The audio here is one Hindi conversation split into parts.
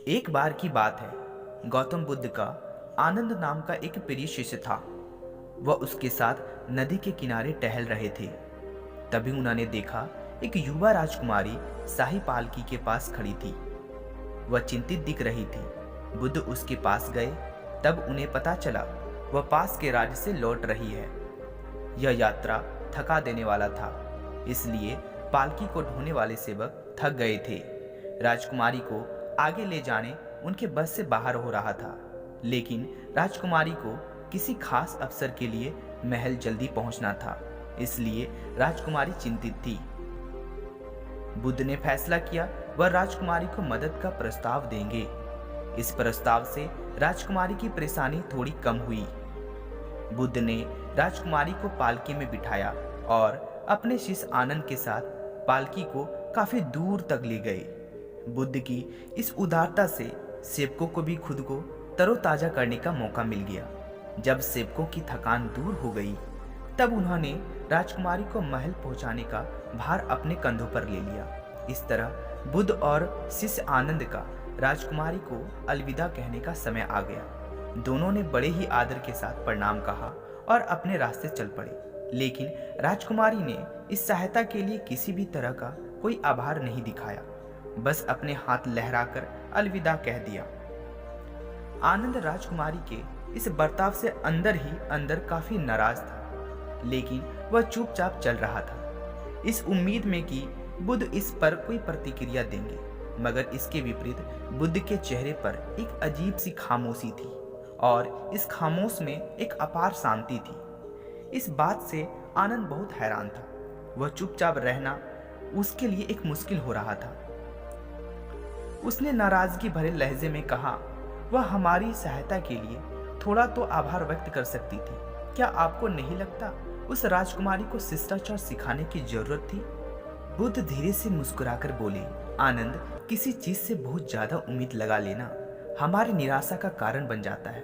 एक बार की बात है। गौतम बुद्ध का आनंद नाम का एक प्रिय शिष्य था। वह उसके साथ नदी के किनारे टहल रहे थे। तभी उन्होंने देखा एक युवा राजकुमारी शाही पालकी के पास खड़ी थी। वह चिंतित दिख रही थी। बुद्ध उसके पास गए। तब उन्हें पता चला वह पास के राज्य से लौट रही है। यह यात्रा थका देने वाला था, इसलिए पालकी को ढोने वाले सेवक थक गए थे। राजकुमारी को आगे ले जाने उनके बस से बाहर हो रहा था, लेकिन राजकुमारी को किसी खास अवसर के लिए महल जल्दी पहुंचना था, इसलिए राजकुमारी चिंतित थी। बुद्ध ने फैसला किया वह राजकुमारी को मदद का प्रस्ताव देंगे। इस प्रस्ताव से राजकुमारी की परेशानी थोड़ी कम हुई। बुद्ध ने राजकुमारी को पालकी में बिठाया और अपने शिष्य आनंद के साथ पालकी को काफी दूर तक ले गए। बुद्ध की इस उदारता से सेवकों को भी खुद को तरोताजा करने का मौका मिल गया। जब सेवकों की थकान दूर हो गई, तब उन्होंने राजकुमारी को महल पहुंचाने का भार अपने कंधों पर ले लिया। इस तरह बुद्ध और शिष्य आनंद का राजकुमारी को अलविदा कहने का समय आ गया। दोनों ने बड़े ही आदर के साथ प्रणाम कहा और अपने रास्ते चल पड़े, लेकिन राजकुमारी ने इस सहायता के लिए किसी भी तरह का कोई आभार नहीं दिखाया, बस अपने हाथ लहराकर अलविदा कह दिया। आनंद राजकुमारी के इस बर्ताव से अंदर ही अंदर काफी नाराज था, लेकिन वह चुपचाप चल रहा था, इस उम्मीद में कि बुद्ध इस पर कोई प्रतिक्रिया देंगे। मगर इसके विपरीत बुद्ध के चेहरे पर एक अजीब सी खामोशी थी और इस खामोश में एक अपार शांति थी। इस बात से आनंद बहुत हैरान था। वह चुपचाप रहना उसके लिए एक मुश्किल हो रहा था। उसने नाराजगी भरे लहजे में कहा, वह हमारी सहायता के लिए थोड़ा तो आभार व्यक्त कर सकती थी। क्या आपको नहीं लगता उस राजकुमारी को शिष्टाचार सिखाने की जरूरत थी? बुद्ध धीरे से मुस्कुराकर बोले, आनंद, किसी चीज से बहुत ज्यादा उम्मीद लगा लेना हमारी निराशा का कारण बन जाता है।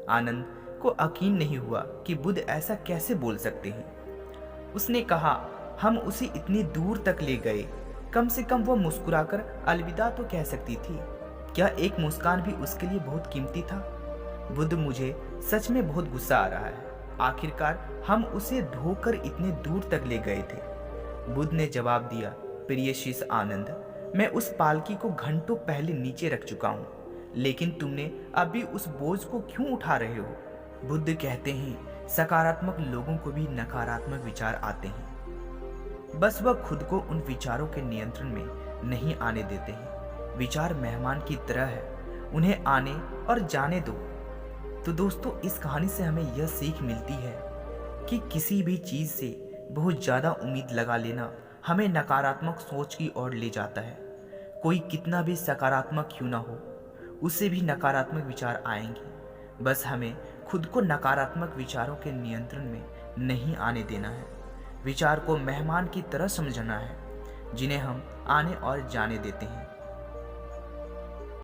आनंद को यकीन नहीं हुआ कि बुद्ध ऐसा कैसे बोल सकते हैं। उसने कहा, हम उसे इतनी दूर तक ले गए, कम से कम वह मुस्कुराकर अलविदा तो कह सकती थी। क्या एक मुस्कान भी उसके लिए बहुत कीमती था? बुद्ध, मुझे सच में बहुत गुस्सा आ रहा है। आखिरकार हम उसे ढोकर इतने दूर तक ले गए थे। बुद्ध ने जवाब दिया, प्रिय शिष्य आनंद, मैं उस पालकी को घंटों पहले नीचे रख चुका हूँ, लेकिन तुमने अभी उस बोझ को क्यों उठा रहे हो? बुद्ध कहते हैं, सकारात्मक लोगों को भी नकारात्मक विचार आते हैं, बस वह खुद को उन विचारों के नियंत्रण में नहीं आने देते हैं। विचार मेहमान की तरह है, उन्हें आने और जाने दो। तो दोस्तों, इस कहानी से हमें यह सीख मिलती है कि किसी भी चीज़ से बहुत ज़्यादा उम्मीद लगा लेना हमें नकारात्मक सोच की ओर ले जाता है। कोई कितना भी सकारात्मक क्यों ना हो, उससे भी नकारात्मक विचार आएंगे। बस हमें खुद को नकारात्मक विचारों के नियंत्रण में नहीं आने देना है। विचार को मेहमान की तरह समझना है, जिन्हें हम आने और जाने देते हैं।